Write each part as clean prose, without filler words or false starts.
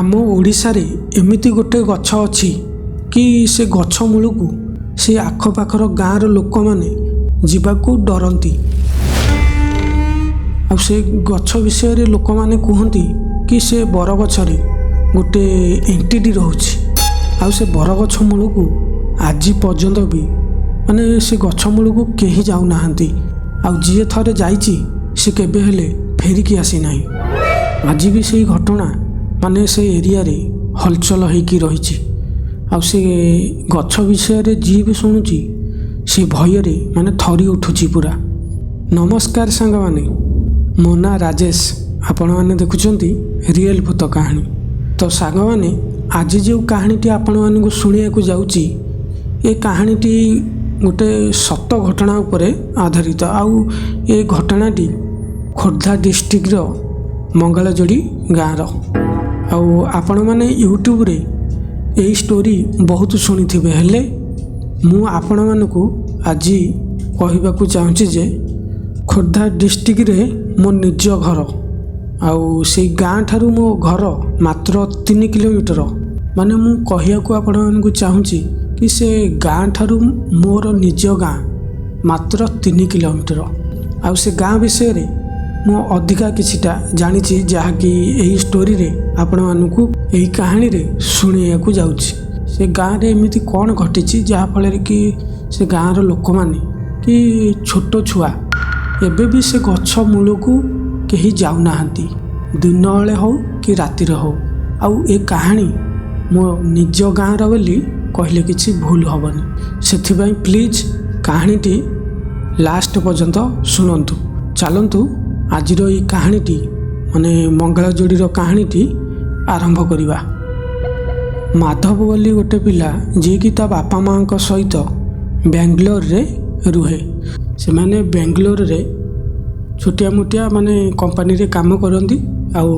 आम ओडिशारे एमिति गोटे गछ अछि कि से गछ मूलकू से आखपाखर गाँवर लोक मैंने जीवाकू डरती। आ से गछ विषय लोक मैंने कहती कि से बरगछरे गोटे एंटिटी रोचे। आ से बरगछ मूलकू आज पर्यंत भी माने से गछ मूलकू केही जाऊना। आ जी थरे जाइछि से केबे हेले फेरिकी आसी नाही। आज भी से घटना माने से एरिया रे हलचल होइकी रही। आ से गछ विषय जी भी शुणुची से भय माने थरी उठुची पूरा। नमस्कार सांग माने, मो ना राजेश, आपण माने देखुचंती रियल भूत कहानी। तो सांग माने आज जो कहानीटी आपण मानकु सुनियाकु जाउची ए कहानीटी गोटे सत घटना उपरे आधारित। आउ ए घटनाटी खोर्धा डिस्ट्रिक्ट रो मंगलजोड़ी गाँव आउ आपण माने यूट्यूब रे यही स्टोरी बहुत शुणी हेले मु आपण मानकु आज कहवाकू चाहूँगी जे खोर्धा डिस्ट्रिक्ट रे मो निज घर आउ से गाँ ठारू मो घर मात्र 3 किलोमीटर। माने मु कहवाकू आपण मानकु चाहूँगी कि से गाँ ठारू मोर निज गाँ मात्र 3 किलोमीटर। आउ से गाँ विषय रे मु अधिका किछिटा जानिछि जहाँकि यही स्टोरी रे आपण मानकु यही कहानी रे शुणियाकू जाउछि। से गाँ रे एमिति कौन घटिछि जहाँ फल कि से गाँर लोक माने कि छोट छुआ एबे भी से गछ मूलकू केही जाउनाहांती, दिन बेले हो कि रातिर हो। आउ ए कहानी मो निज गाँर बोली कहले किछि भूल हबनी। सेथिबाई प्लीज कहानीटी लास्ट पर्यंत शुणंतु। चलंतु आजिर ये कहानीटी माने मंगलजोड़ी कहानीटी आरंभ करिबा। माधव बोली गोटे पिला जी कि ता बापा माँ सहित बेंगलोर रे रुहे। से माने बेंगलोर रे छोटिया मोटिया माने कंपनी रे काम करंदी। आउ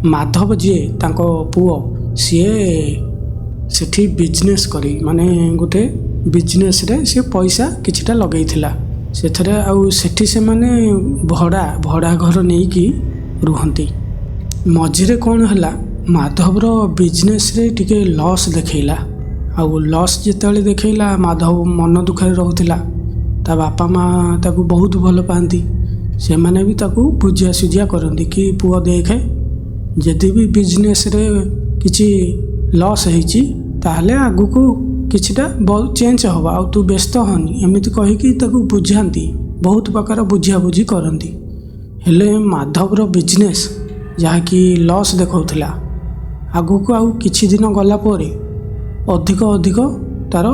माधव जी तांको पुओ सीए सेठी बिजनेस करी माने गोटे बिजनेस रे से पैसा किछिटा लगैथिला। सेथरे आउ सेठी से माने भड़ा घर नहीं कि रुहंती। मझिरे कौन हला माधवर बिजनेस रे टिके लॉस देखैला। आउ लॉस जेतेले देखैला माधव मन दुखरे रहउथिला। ता बापा माँ ताकू बहुत भल पाती। से माने भी ताकू बुझिया सुझिया करंती कि पुओ देखे जदि भी बिजनेस रे किछि लॉस होइछि ताहले आगुकू किछिटा बहुत चेंज हवा। आ तू व्यस्त हनी एमिति कहिकी ताकू बुझाती, बहुत प्रकार बुझिया बुझी करंती। हेले माधवर बिजनेस जहाँकि लॉस देखौथिला आगुकू आउ किछि दिन गला परे अधिक अधिक तार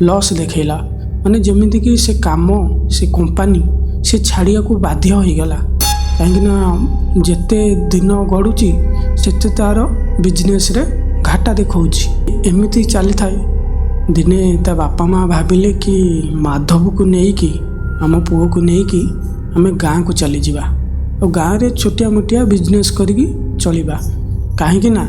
लॉस देखैला। माने जेमिति कि से काम से कंपनी से छाड़िया को बाध्य हो गला। कहीं जेते दिन गड़ुची सेते तार बिजनेस रे घाटा देखौछि। एमिति चली थाए। दिने ता बापा माँ भाविले कि माधव को नेकी आम पुओ को नेकी आम गाँ को चली जावा और गाँव रे छोटिया मोटिया बिजनेस करिकी चलिबा। काहेकि ना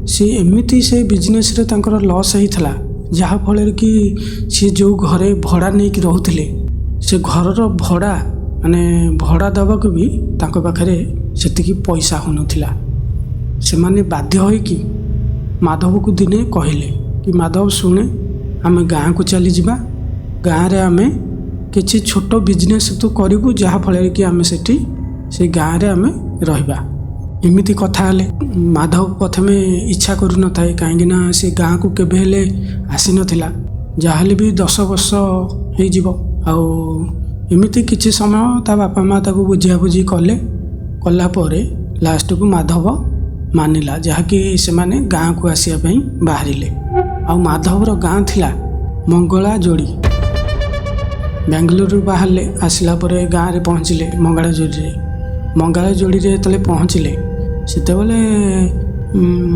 से एमिति से बिजनेस रे तांकर लॉस होइथला जहाँ फल कि सी जो घरे भड़ा नहीं कि रोहुथिले से घरर भड़ा माने भड़ा दबाक भी तांको पाखरे सेतिकी पैसा होनथिला। से माने बाध्य होइकी माधव को दिने कहले कि माधव सुने आम गाँ को चली जावा। गाँव रे आम किछि छोट बिजनेस तो करिबु जहाँ फल कि आम सेठी से गाँव रे आम रहिबा। एमिति कथा हेले माधव प्रथमे इच्छा करू न थाए कहीं ना से गाँ को केबे हेले आसी नथिला। जाहले भी 10 वर्ष हो जिवो। आउ एमिति किछि समय ता बापा माँ ताको बुझिया बुझी कला परे लास्ट को माधव मानिला जहाँकि से माने गाँ को आसिया पई बाहरिले। आउ माधवर गाँ थिला मंगलाजोड़ी। बेंगलुरु बाहरले आसिला परे गाँ रे पहुँचिले मंगलाजोड़ी रे तले पहुँचिले सेतेबेले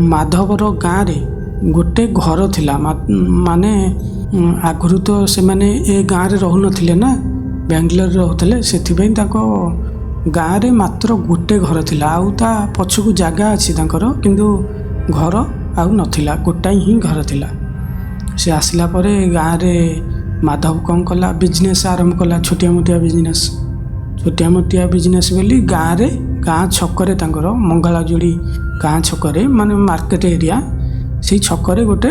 माधवर गाँ रे गोटे घर थिला। माने आगुरु तो से माने ए गाँ रे रहु नथिले ना, बेंगलोर रहउथिले। सेथिबें ताको गाँ रे मात्र गोटे घर थिला। आउ ता पछकू जागा अछि तांकर किंतु घर आउ नथिला, गोटाई ही घर थिला। से आसिला परे गाँ रे माधव कौन कला बिजनेस आरंभ कला। छोटिया मोटिया बिजनेस बोली गाँव रे ଗାଁ ଛକରେ ତାଙ୍କର ମଙ୍ଗଳାଯୋଡ଼ି ଗାଁ ଛକରେ ମାନେ ମାର୍କେଟ ଏରିଆ ସେଇ ଛକରେ ଗୋଟେ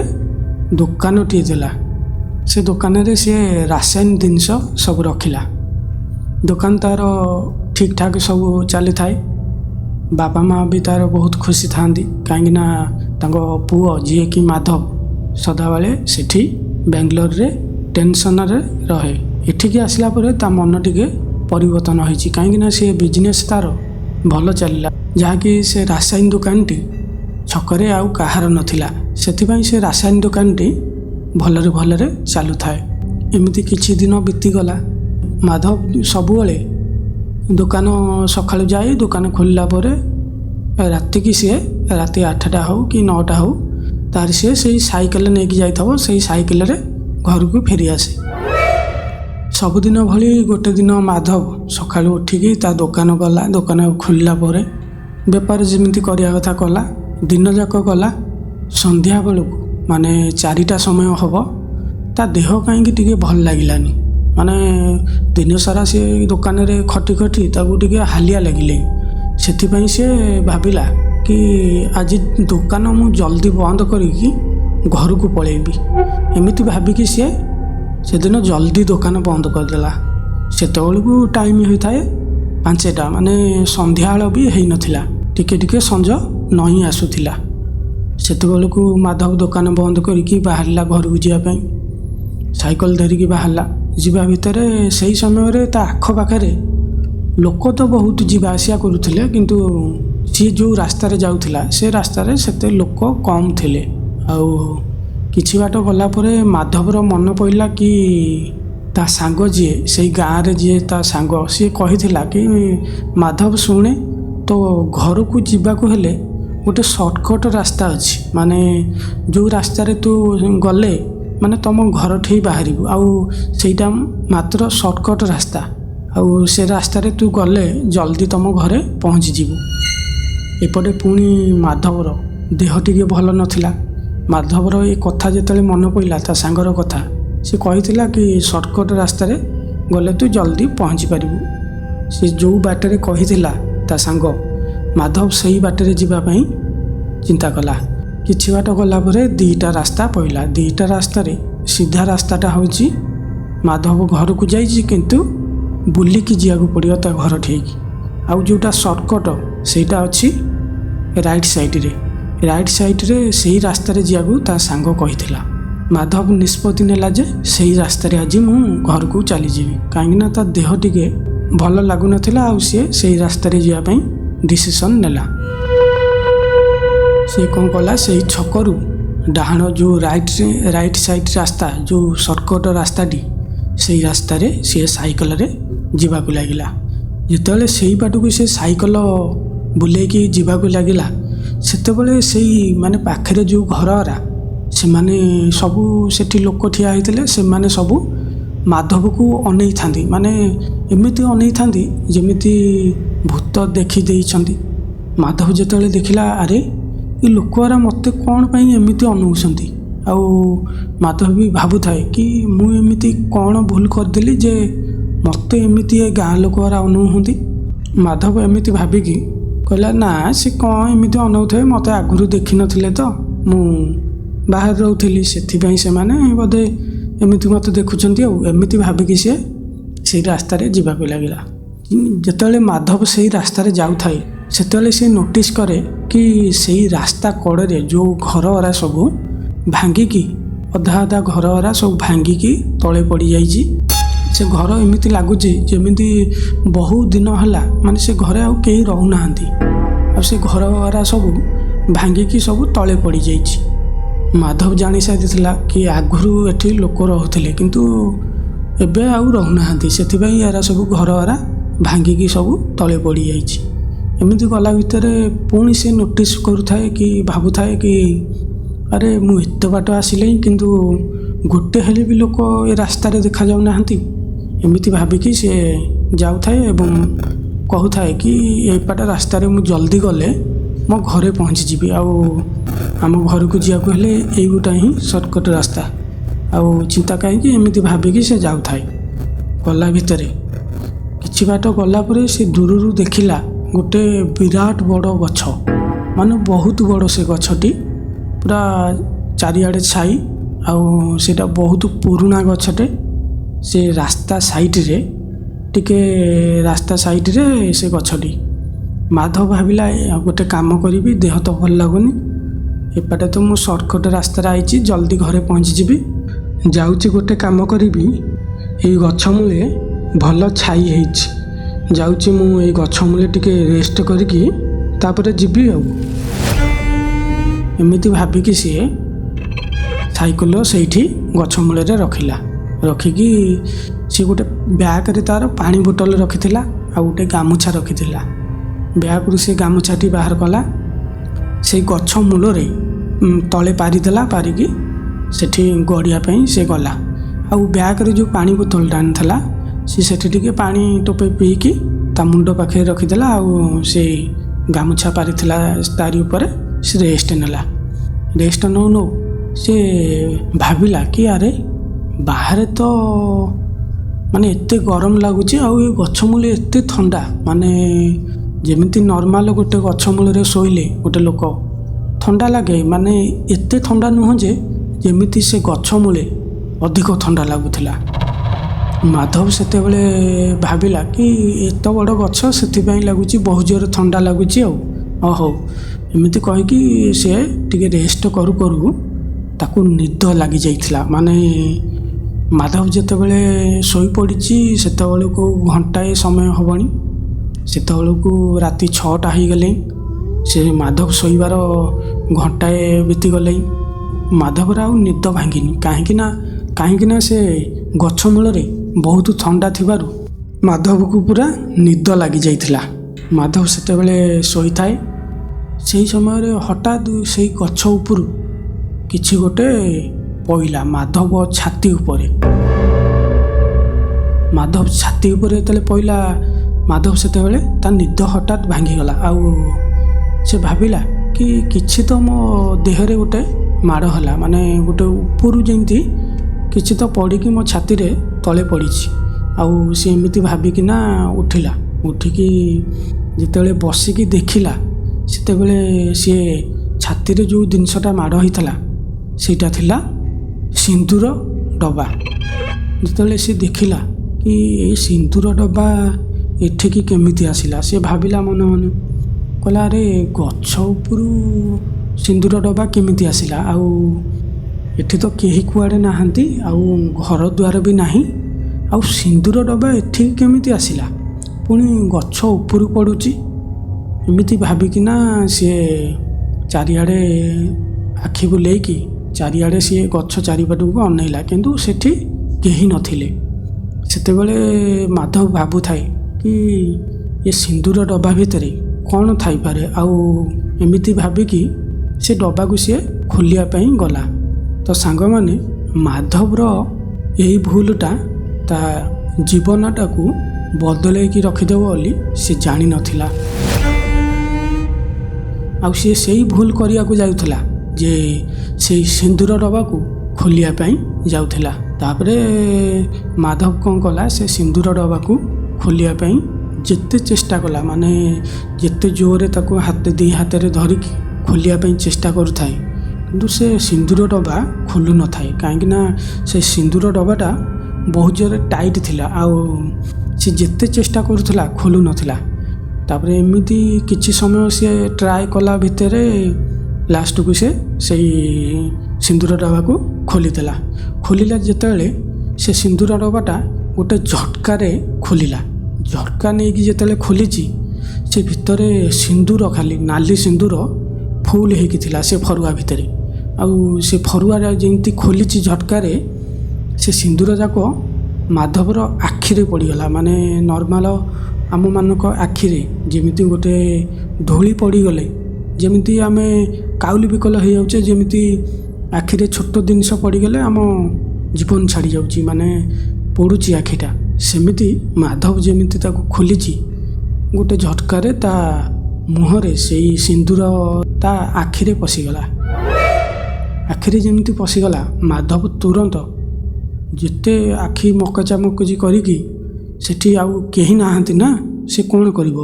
ଦୋକାନଟିଏ ଥିଲା। ସେ ଦୋକାନରେ ସିଏ ରାସାୟନିକ ଜିନିଷ ସବୁ ରଖିଲା। ଦୋକାନ ତାର ଠିକ୍ ଠାକ୍ ସବୁ ଚାଲିଥାଏ। ବାପା ମାଆ ବି ତାର ବହୁତ ଖୁସି ଥାଆନ୍ତି, କାହିଁକିନା ତାଙ୍କ ପୁଅ ଯିଏକି ମାଧବ ସଦାବେଳେ ସେଠି ବାଙ୍ଗାଲୋରରେ ଟେନସନରେ ରହେ। ଏଠିକି ଆସିଲା ପରେ ତା ମନ ଟିକେ ପରିବର୍ତ୍ତନ ହୋଇଛି, କାହିଁକିନା ସେ ବିଜନେସ୍ ତାର ଭଲ ଚାଲିଲା, ଯାହାକି ସେ ରାସାୟନିକ ଦୋକାନଟି ଛକରେ ଆଉ କାହାର ନଥିଲା। ସେଥିପାଇଁ ସେ ରାସାୟନିକ ଦୋକାନଟି ଭଲରେ ଭଲରେ ଚାଲୁଥାଏ। ଏମିତି କିଛି ଦିନ ବିତିଗଲା। ମାଧବ ସବୁବେଳେ ଦୋକାନ ସକାଳୁ ଯାଇ ଦୋକାନ ଖୋଲିଲା ପରେ ରାତିକି ସିଏ ରାତି 8ଟା ହେଉ କି 9ଟା ହେଉ ତାର ସିଏ ସେଇ ସାଇକେଲ ନେଇକି ଯାଇଥିବ, ସେଇ ସାଇକେଲରେ ଘରକୁ ଫେରିଆସେ। ସବୁଦିନ ଭଳି ଗୋଟେ ଦିନ ମାଧବ ସକାଳୁ ଉଠିକି ତା ଦୋକାନ ଗଲା। ଦୋକାନ ଖୋଲିଲା ପରେ ବେପାର ଯେମିତି କରିବା କଥା କଲା, ଦିନଯାକ କଲା। ସନ୍ଧ୍ୟା ବେଳକୁ ମାନେ 4ଟା ସମୟ ହେବ ତା ଦେହ କାହିଁକି ଟିକେ ଭଲ ଲାଗିଲାନି। ମାନେ ଦିନସାରା ସେ ଦୋକାନରେ ଖଟି ଖଟି ତାକୁ ଟିକେ ହାଲିଆ ଲାଗିଲେ। ସେଥିପାଇଁ ସେ ଭାବିଲା କି ଆଜି ଦୋକାନ ମୁଁ ଜଲ୍ଦି ବନ୍ଦ କରିକି ଘରକୁ ପଳେଇବି। ଏମିତି ଭାବିକି ସିଏ ସେଦିନ ଜଲ୍ଦି ଦୋକାନ ବନ୍ଦ କରିଦେଲା। ସେତେବେଳକୁ ଟାଇମ୍ ହୋଇଥାଏ 5ଟା, ମାନେ ସନ୍ଧ୍ୟାବେଳ ବି ହେଇନଥିଲା, ଟିକେ ଟିକେ ସଞ୍ଜ ନଇଁ ଆସୁଥିଲା। ସେତେବେଳକୁ ମାଧବ ଦୋକାନ ବନ୍ଦ କରିକି ବାହାରିଲା ଘରକୁ ଯିବା ପାଇଁ। ସାଇକେଲ ଧରିକି ବାହାରିଲା। ଯିବା ଭିତରେ ସେଇ ସମୟରେ ତା ଆଖପାଖରେ ଲୋକ ତ ବହୁତ ଯିବା ଆସିବା କରୁଥିଲେ, କିନ୍ତୁ ସିଏ ଯେଉଁ ରାସ୍ତାରେ ଯାଉଥିଲା ସେ ରାସ୍ତାରେ ସେତେ ଲୋକ କମ୍ ଥିଲେ। ଆଉ କିଛି ବାଟ ଗଲା ପରେ ମାଧବର ମନେ ପଡ଼ିଲା କି ତା ସାଙ୍ଗ ଯିଏ ସେଇ ଗାଁରେ ଯିଏ ତା ସାଙ୍ଗ ସିଏ କହିଥିଲା କି ମାଧବ ଶୁଣେ, ତ ଘରକୁ ଯିବାକୁ ହେଲେ ଗୋଟେ ସର୍ଟକଟ୍ ରାସ୍ତା ଅଛି, ମାନେ ଯେଉଁ ରାସ୍ତାରେ ତୁ ଗଲେ ମାନେ ତମ ଘରଠି ବାହାରିବୁ, ଆଉ ସେଇଟା ମାତ୍ର ସର୍ଟକଟ୍ ରାସ୍ତା, ଆଉ ସେ ରାସ୍ତାରେ ତୁ ଗଲେ ଜଲ୍ଦି ତମ ଘରେ ପହଞ୍ଚିଯିବୁ। ଏପଟେ ପୁଣି ମାଧବର ଦେହ ଟିକେ ଭଲ ନଥିଲା। ମାଧବର ଏ କଥା ଯେତେବେଳେ ମନେ ପଡ଼ିଲା ତା ସାଙ୍ଗର କଥା, ସେ କହିଥିଲା କି ସର୍ଟକଟ୍ ରାସ୍ତାରେ ଗଲେ ତୁ ଜଲ୍ଦି ପହଞ୍ଚି ପାରିବୁ। ସେ ଯେଉଁ ବାଟରେ କହିଥିଲା ତା ସାଙ୍ଗ, ମାଧବ ସେଇ ବାଟରେ ଯିବା ପାଇଁ ଚିନ୍ତା କଲା। କିଛି ବାଟ ଗଲା ପରେ 2ଟା ରାସ୍ତା ପଡ଼ିଲା। 2ଟା ରାସ୍ତାରେ ସିଧା ରାସ୍ତାଟା ହେଉଛି ମାଧବ ଘରକୁ ଯାଇଛି, କିନ୍ତୁ ବୁଲିକି ଯିବାକୁ ପଡ଼ିବ ତା ଘର ଠିକ୍। ଆଉ ଯେଉଁଟା ସର୍ଟକଟ୍ ସେଇଟା ଅଛି ରାଇଟ୍ ସାଇଡ଼ରେ। ରାଇଟ୍ ସାଇଡ଼ରେ ସେଇ ରାସ୍ତାରେ ଯିବାକୁ ତା ସାଙ୍ଗ କହିଥିଲା। ମାଧବ ନିଷ୍ପତ୍ତି ନେଲା ଯେ ସେଇ ରାସ୍ତାରେ ଆଜି ମୁଁ ଘରକୁ ଚାଲିଯିବି, କାହିଁକିନା ତା ଦେହ ଟିକେ ଭଲ ଲାଗୁନଥିଲା, ଆଉ ସିଏ ସେଇ ରାସ୍ତାରେ ଯିବା ପାଇଁ ଡିସିସନ୍ ନେଲା। ସେ କ'ଣ କଲା, ସେଇ ଛକରୁ ଡାହାଣ ଯେଉଁ ରାଇଟ୍ ସାଇଡ଼ ରାସ୍ତା, ଯେଉଁ ସର୍ଟକଟ୍ ରାସ୍ତାଟି, ସେଇ ରାସ୍ତାରେ ସିଏ ସାଇକେଲରେ ଯିବାକୁ ଲାଗିଲା। ଯେତେବେଳେ ସେଇ ବାଟକୁ ସେ ସାଇକେଲ ବୁଲେଇକି ଯିବାକୁ ଲାଗିଲା, ସେତେବେଳେ ସେଇ ମାନେ ପାଖରେ ଯେଉଁ ଘରରା ସେମାନେ ସବୁ ସେଠି ଲୋକ ଠିଆ ହେଇଥିଲେ, ସେମାନେ ସବୁ ମାଧବକୁ ଅନେଇଥାନ୍ତି, ମାନେ ଏମିତି ଅନେଇଥାନ୍ତି ଯେମିତି ଭୂତ ଦେଖି ଦେଇଛନ୍ତି। ମାଧବ ଯେତେବେଳେ ଦେଖିଲା, ଆରେ ଏ ଲୋକରା ମୋତେ କ'ଣ ପାଇଁ ଏମିତି ଅନଉଛନ୍ତି, ଆଉ ମାଧବ ବି ଭାବୁଥାଏ କି ମୁଁ ଏମିତି କ'ଣ ଭୁଲ କରିଦେଲି ଯେ ମୋତେ ଏମିତି ଏ ଗାଁ ଲୋକରା ଅନଉଛନ୍ତି। ମାଧବ ଏମିତି ଭାବିକି କହିଲା, ନା ସେ କ'ଣ ଏମିତି ଅନଉଥିବେ, ମୋତେ ଆଗରୁ ଦେଖିନଥିଲେ ତ, ମୁଁ ବାହାରେ ରହୁଥିଲି, ସେଥିପାଇଁ ସେମାନେ ବୋଧେ ଏମିତି ମୋତେ ଦେଖୁଛନ୍ତି। ଆଉ ଏମିତି ଭାବିକି ସିଏ ସେଇ ରାସ୍ତାରେ ଯିବାକୁ ଲାଗିଲା। ଯେତେବେଳେ ମାଧବ ସେଇ ରାସ୍ତାରେ ଯାଉଥାଏ, ସେତେବେଳେ ସେ ନୋଟିସ୍ କରେ କି ସେଇ ରାସ୍ତା କଡ଼ରେ ଯେଉଁ ଘରରା ସବୁ ଭାଙ୍ଗିକି, ଅଧା ଅଧା ଘରରା ସବୁ ଭାଙ୍ଗିକି ତଳେ ପଡ଼ିଯାଇଛି। ସେ ଘର ଏମିତି ଲାଗୁଛି ଯେମିତି ବହୁ ଦିନ ହେଲା ମାନେ ସେ ଘରେ ଆଉ କେହି ରହୁନାହାନ୍ତି, ଆଉ ସେ ଘରରା ସବୁ ଭାଙ୍ଗିକି ସବୁ ତଳେ ପଡ଼ିଯାଇଛି। ମାଧବ ଜାଣି ସାରିଥିଲା କି ଆଗରୁ ଏଠି ଲୋକ ରହୁଥିଲେ, କିନ୍ତୁ ଏବେ ଆଉ ରହୁନାହାନ୍ତି, ସେଥିପାଇଁ ଏରା ସବୁ ଘରରା ଭାଙ୍ଗିକି ସବୁ ତଳେ ପଡ଼ିଯାଇଛି। ଏମିତି ଗଲା ଭିତରେ ପୁଣି ସେ ନୋଟିସ୍ କରୁଥାଏ କି ଭାବୁଥାଏ କି ଆରେ ମୁଁ ଏତେ ବାଟ ଆସିଲେଇଁ, କିନ୍ତୁ ଗୋଟେ ହେଲେ ବି ଲୋକ ଏ ରାସ୍ତାରେ ଦେଖାଯାଉନାହାନ୍ତି। ଏମିତି ଭାବିକି ସେ ଯାଉଥାଏ ଏବଂ କହୁଥାଏ କି ଏଇପଟ ରାସ୍ତାରେ ମୁଁ ଜଲ୍ଦି ଗଲେ ମୋ ଘରେ ପହଞ୍ଚିଯିବି, ଆଉ ଆମ ଘରକୁ ଯିବାକୁ ହେଲେ ଏଇ ଗୋଟା ହିଁ ସର୍ଟକଟ୍ ରାସ୍ତା, ଆଉ ଚିନ୍ତା କାହିଁକି, ଏମିତି ଭାବିକି ସେ ଯାଉଥାଏ। ଗଲା ଭିତରେ କିଛି ବାଟ ଗଲା ପରେ ସେ ଦୂରରୁ ଦେଖିଲା ଗୋଟେ ବିରାଟ ବଡ଼ ଗଛ, ମାନେ ବହୁତ ବଡ଼ ସେ ଗଛଟି, ପୁରା ଚାରିଆଡ଼େ ଛାଇ, ଆଉ ସେଇଟା ବହୁତ ପୁରୁଣା ଗଛଟେ। ସେ ରାସ୍ତା ସାଇଡ଼ରେ ସେ ଗଛଟି। ମାଧବ ଭାବିଲା ଗୋଟେ କାମ କରିବି, ଦେହ ତ ଭଲ ଲାଗୁନି, ଏପଟେ ତ ମୁଁ ସର୍ଟକଟ୍ ରାସ୍ତାରେ ଆଇଛି, ଜଲ୍ଦି ଘରେ ପହଞ୍ଚିଯିବି। ଯାଉଛି ଗୋଟେ କାମ କରିବି, ଏଇ ଗଛ ମୂଳେ ଭଲ ଛାଇ ହେଇଛି, ଯାଉଛି ମୁଁ ଏଇ ଗଛ ମୂଳେ ଟିକେ ରେଷ୍ଟ କରିକି ତାପରେ ଯିବି ଆଉ। ଏମିତି ଭାବିକି ସିଏ ସାଇକେଲ ସେଇଠି ଗଛ ମୂଳରେ ରଖିକି ସିଏ ଗୋଟେ ବ୍ୟାଗରେ ତା'ର ପାଣି ବୋତଲ ରଖିଥିଲା, ଆଉ ଗୋଟେ ଗାମୁଛା ରଖିଥିଲା। ବ୍ୟାଗରୁ ସେ ଗାମୁଛାଟି ବାହାର କଲା, ସେଇ ଗଛ ମୂଳରେ ତଳେ ପାରିଦେଲା, ପାରିକି ସେଠି ଗଡ଼ିବା ପାଇଁ ସେ ଗଲା। ଆଉ ବ୍ୟାଗରେ ଯେଉଁ ପାଣି ବୋତଲଟା ଆଣିଥିଲା, ସେ ସେଠି ଟିକେ ପାଣି ଟୋପେ ପିଇକି ତା ମୁଣ୍ଡ ପାଖରେ ରଖିଦେଲା, ଆଉ ସେ ଗାମୁଛା ପାରିଥିଲା ତାରି ଉପରେ ସେ ରେଷ୍ଟ ନେଲା। ରେଷ୍ଟ ନେଉ ସେ ଭାବିଲା କି ଆରେ ବାହାରେ ତ ମାନେ ଏତେ ଗରମ ଲାଗୁଛି, ଆଉ ଏ ଗଛ ମୂଳେ ଏତେ ଥଣ୍ଡା, ମାନେ ଯେମିତି ନର୍ମାଲ ଗୋଟେ ଗଛ ମୂଳରେ ଶୋଇଲେ ଗୋଟେ ଲୋକ ଥଣ୍ଡା ଲାଗେ, ମାନେ ଏତେ ଥଣ୍ଡା ନୁହଁ ଯେ ଯେମିତି ସେ ଗଛ ମୂଳେ ଅଧିକ ଥଣ୍ଡା ଲାଗୁଥିଲା। ମାଧବ ସେତେବେଳେ ଭାବିଲା କି ଏତେ ବଡ଼ ଗଛ, ସେଥିପାଇଁ ଲାଗୁଛି ବହୁତ ଜୋରରେ ଥଣ୍ଡା ଲାଗୁଛି ଆଉ। ହଉ, ଏମିତି କହିକି ସେ ଟିକେ ରେଷ୍ଟ କରୁ କରୁ ତାକୁ ନିଦ ଲାଗିଯାଇଥିଲା। ମାନେ ମାଧବ ଯେତେବେଳେ ଶୋଇପଡ଼ିଛି ସେତେବେଳକୁ ଘଣ୍ଟାଏ ସମୟ ହେବଣି, ସେତେବେଳକୁ ରାତି 6ଟା ହେଇଗଲେ। ସେ ମାଧବ ଶୋଇବାର ଘଣ୍ଟାଏ ବିତିଗଲେ। ମାଧବର ଆଉ ନିଦ ଭାଙ୍ଗିନି, କାହିଁକି ନା ସେ ଗଛ ମୂଳରେ ବହୁତ ଥଣ୍ଡା ଥିବାରୁ ମାଧବକୁ ପୁରା ନିଦ ଲାଗିଯାଇଥିଲା। ମାଧବ ସେତେବେଳେ ଶୋଇଥାଏ, ସେହି ସମୟରେ ହଠାତ୍ ସେଇ ଗଛ ଉପରୁ କିଛି ଗୋଟେ ପଇଲା ମାଧବ ଛାତି ଉପରେ। ଯେତେବେଳେ ପଇଲା, ମାଧବ ସେତେବେଳେ ତା ନିଦ ହଠାତ୍ ଭାଙ୍ଗିଗଲା। ଆଉ ସେ ଭାବିଲା କି କିଛି ତ ମୋ ଦେହରେ ଗୋଟେ ମାଡ଼ ହେଲା, ମାନେ ଗୋଟେ ଉପରୁ ଯେମିତି କିଛି ତ ପଡ଼ିକି ମୋ ଛାତିରେ ତଳେ ପଡ଼ିଛି। ଆଉ ସେ ଏମିତି ଭାବିକିନା ଉଠିକି ଯେତେବେଳେ ବସିକି ଦେଖିଲା, ସେତେବେଳେ ସିଏ ଛାତିରେ ଯେଉଁ ଜିନିଷଟା ମାଡ଼ ହେଇଥିଲା ସେଇଟା ଥିଲା ସିନ୍ଦୁର ଡବା। ଯେତେବେଳେ ସେ ଦେଖିଲା କି ଏଇ ସିନ୍ଦୁର ଡବା ଏଠିକି କେମିତି ଆସିଲା, ସେ ଭାବିଲା ମନେ ମନେ, କହିଲା ଆରେ ଗଛ ଉପରୁ ସିନ୍ଦୁର ଡବା କେମିତି ଆସିଲା, ଆଉ ଏଠି ତ କେହି କୁଆଡ଼େ ନାହାନ୍ତି, ଆଉ ଘର ଦ୍ୱାର ବି ନାହିଁ, ଆଉ ସିନ୍ଦୁର ଡବା ଏଠିକି କେମିତି ଆସିଲା, ପୁଣି ଗଛ ଉପରୁ ପଡ଼ୁଛି। ଏମିତି ଭାବିକିନା ସିଏ ଚାରିଆଡ଼େ ଆଖି ବୁଲେଇକି ଚାରିଆଡ଼େ ସିଏ ଗଛ ଚାରିପଟକୁ ଅନେଇଲା, କିନ୍ତୁ ସେଠି କେହି ନଥିଲେ। ସେତେବେଳେ ମାଧବ ଭାବୁଥାଏ କି ଏ ସିନ୍ଦୁର ଡବା ଭିତରେ କ'ଣ ଥାଇପାରେ, ଆଉ ଏମିତି ଭାବିକି ସେ ଡବାକୁ ସିଏ ଖୋଲିବା ପାଇଁ ଗଲା। ତ ସାଙ୍ଗମାନେ, ମାଧବର ଏହି ଭୁଲଟା ତା ଜୀବନଟାକୁ ବଦଳେଇକି ରଖିଦେବ ବୋଲି ସେ ଜାଣିନଥିଲା। ଆଉ ସିଏ ସେଇ ଭୁଲ କରିବାକୁ ଯାଉଥିଲା ଯେ ସେଇ ସିନ୍ଦୁର ଡବାକୁ ଖୋଲିବା ପାଇଁ ଯାଉଥିଲା। ତାପରେ ମାଧବ କ'ଣ କଲା, ସେ ସିନ୍ଦୁର ଡବାକୁ ଖୋଲିବା ପାଇଁ ଯେତେ ଚେଷ୍ଟା କଲା, ମାନେ ଯେତେ ଜୋରରେ ତାକୁ ଦୁଇ ହାତରେ ଧରିକି ଖୋଲିବା ପାଇଁ ଚେଷ୍ଟା କରୁଥାଏ, କିନ୍ତୁ ସେ ସିନ୍ଦୁର ଡବା ଖୋଲୁ ନଥାଏ। କାହିଁକିନା ସେ ସିନ୍ଦୁର ଡବାଟା ବହୁତ ଜୋରରେ ଟାଇଟ୍ ଥିଲା, ଆଉ ସେ ଯେତେ ଚେଷ୍ଟା କରୁଥିଲା ଖୋଲୁ ନଥିଲା। ତାପରେ ଏମିତି କିଛି ସମୟ ସିଏ ଟ୍ରାଏ କଲା ଭିତରେ ଲାଷ୍ଟକୁ ସେ ସେଇ ସିନ୍ଦୁର ଡବାକୁ ଖୋଲିଦେଲା। ଖୋଲିଲା ଯେତେବେଳେ ସେ ସିନ୍ଦୁର ଡବାଟା ଗୋଟେ ଝଟକାରେ ଖୋଲିଲା। ଝଟକା ନେଇକି ଯେତେବେଳେ ଖୋଲିଛି, ସେ ଭିତରେ ସିନ୍ଦୁର, ଖାଲି ନାଲି ସିନ୍ଦୁର ଫୁଲ୍ ହେଇକି ଥିଲା ସେ ଫରୁଆ ଭିତରେ। ଆଉ ସେ ଫରୁଆଟା ଯେମିତି ଖୋଲିଛି ଝଟକାରେ, ସେ ସିନ୍ଦୁର ଯାକ ମାଧବର ଆଖିରେ ପଡ଼ିଗଲା। ମାନେ ନର୍ମାଲ ଆମମାନଙ୍କ ଆଖିରେ ଯେମିତି ଗୋଟେ ଧୂଳି ପଡ଼ିଗଲେ ଯେମିତି ଆମେ କାଉଲି ବିକଲ ହେଇଯାଉଛେ, ଯେମିତି ଆଖିରେ ଛୋଟ ଜିନିଷ ପଡ଼ିଗଲେ ଆମ ଜୀବନ ଛାଡ଼ି ଯାଉଛି, ମାନେ ପୋଡ଼ୁଛି ଆଖିଟା, ସେମିତି ମାଧବ ଯେମିତି ତାକୁ ଖୋଲିଛି ଗୋଟେ ଝଟକାରେ, ତା ମୁହଁରେ ସେଇ ସିନ୍ଦୁର ତା ଆଖିରେ ପଶିଗଲା। ଆଖିରେ ଯେମିତି ପଶିଗଲା, ମାଧବ ତୁରନ୍ତ ଯେତେ ଆଖି ମକଚାମକଚି କରିକି, ସେଠି ଆଉ କେହି ନାହାନ୍ତି ନା, ସେ କ'ଣ କରିବ,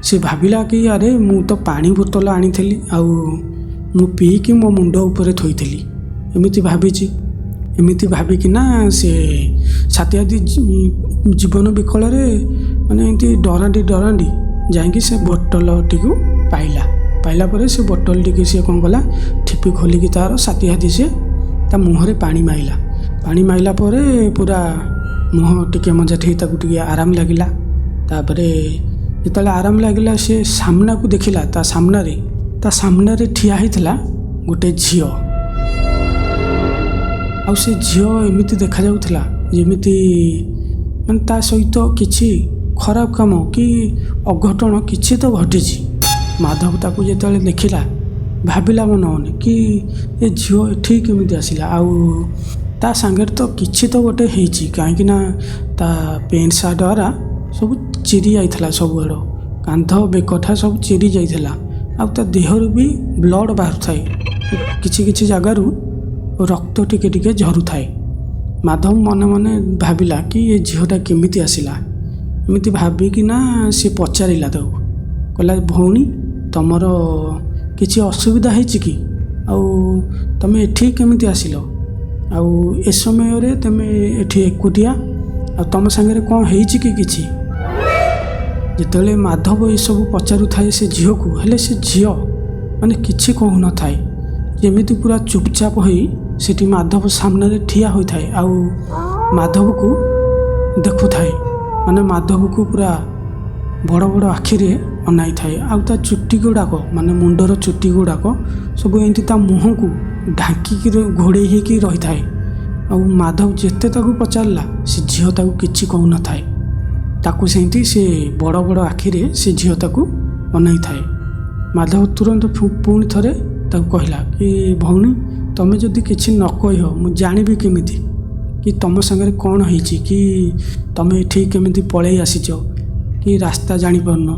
ସେ ଭାବିଲା କି ଆରେ ମୁଁ ତ ପାଣି ବୋତଲ ଆଣିଥିଲି ଆଉ ମୁଁ ପିଇକି ମୋ ମୁଣ୍ଡ ଉପରେ ଥୋଇଥିଲି, ଏମିତି ଭାବିଛି। ଏମିତି ଭାବିକିନା ସେ ସାତିଆଦି ଜୀବନ ବିକଳରେ ମାନେ ଏମିତି ଡରାଣ୍ଡି ଯାଇକି ସେ ବୋତଲଟିକୁ ପାଇଲା ପରେ ସେ ବୋତଲଟିକୁ ସିଏ କ'ଣ କଲା, ଠିପି ଖୋଲିକି ତା'ର ସାତିଆଦି ସେ ତା ମୁହଁରେ ପାଣି ମାଇଲା ପରେ ପୁରା ମୁହଁ ଟିକେ ମଜାଠି ତାକୁ ଟିକେ ଆରାମ ଲାଗିଲା। ତାପରେ ଯେତେବେଳେ ଆରାମ ଲାଗିଲା ସେ ସାମ୍ନାକୁ ଦେଖିଲା, ତା ସାମ୍ନାରେ ଠିଆ ହେଇଥିଲା ଗୋଟେ ଝିଅ। ଆଉ ସେ ଝିଅ ଏମିତି ଦେଖାଯାଉଥିଲା ଯେମିତି ମାନେ ତା ସହିତ କିଛି ଖରାପ କାମ କି ଅଘଟଣ କିଛି ତ ଘଟିଛି। ମାଧବ ତାକୁ ଯେତେବେଳେ ଦେଖିଲା ଭାବିଲା ମନେ କି ଏ ଝିଅ ଏଠି କେମିତି ଆସିଲା, ଆଉ ତା ସାଙ୍ଗରେ ତ କିଛି ତ ଗୋଟେ ହେଇଛି, କାହିଁକି ନା ତା ପ୍ୟାଣ୍ଟ ସାର୍ଟ ଦ୍ୱାରା ସବୁ ଚିରି ଯାଇଥିଲା, ସବୁଆଡ଼ କାନ୍ଧ ବେକଠା ସବୁ ଚିରି ଯାଇଥିଲା, ଆଉ ତା ଦେହରୁ ବି ବ୍ଲଡ଼ ବାହାରୁଥାଏ, କିଛି ଜାଗାରୁ ରକ୍ତ ଟିକେ ଝରୁଥାଏ। ମାଧବ ମନେ ଭାବିଲା କି ଏ ଝିଅଟା କେମିତି ଆସିଲା। ଏମିତି ଭାବିକିନା ସେ ପଚାରିଲା ତାକୁ, କହିଲା ଭଉଣୀ ତମର କିଛି ଅସୁବିଧା ହେଇଛି କି, ଆଉ ତମେ ଏଠି କେମିତି ଆସିଲ, ଆଉ ଏ ସମୟରେ ତମେ ଏଠି ଏକୁଟିଆ, ଆଉ ତମ ସାଙ୍ଗରେ କ'ଣ ହେଇଛି କି କିଛି। ଯେତେବେଳେ ମାଧବ ଏସବୁ ପଚାରୁଥାଏ ସେ ଝିଅକୁ, ହେଲେ ସେ ଝିଅ ମାନେ କିଛି କହୁନଥାଏ, ଯେମିତି ପୁରା ଚୁପଚାପ ହୋଇ ସେଠି ମାଧବ ସାମ୍ନାରେ ଠିଆ ହୋଇଥାଏ, ଆଉ ମାଧବକୁ ଦେଖୁଥାଏ, ମାନେ ମାଧବକୁ ପୁରା ବଡ଼ ଆଖିରେ ଅନାଇଥାଏ। ଆଉ ତା ଚୁଟି ଗୁଡ଼ାକ ମାନେ ମୁଣ୍ଡର ଚୁଟି ଗୁଡ଼ାକ ସବୁ ଏମିତି ତା ମୁହଁକୁ ଢାଙ୍କିକି ଘୋଡ଼େଇ ହେଇକି ରହିଥାଏ। ଆଉ ମାଧବ ଯେତେ ତାକୁ ପଚାରିଲା ସେ ଝିଅ ତାକୁ କିଛି କହୁନଥାଏ, ତାକୁ ସେମିତି ସେ ବଡ଼ ଆଖିରେ ସେ ଝିଅ ତାକୁ ଅନାଇଥାଏ। ମାଧବ ତୁରନ୍ତ ପୁଣି ଥରେ ତାକୁ କହିଲା କି ଭଉଣୀ ତମେ ଯଦି କିଛି ନ କହିବ ମୁଁ ଜାଣିବି କେମିତି କି ତମ ସାଙ୍ଗରେ କ'ଣ ହେଇଛି, କି ତମେ ଏଠି କେମିତି ପଳେଇ ଆସିଛ, କି ରାସ୍ତା ଜାଣିପାରୁନ,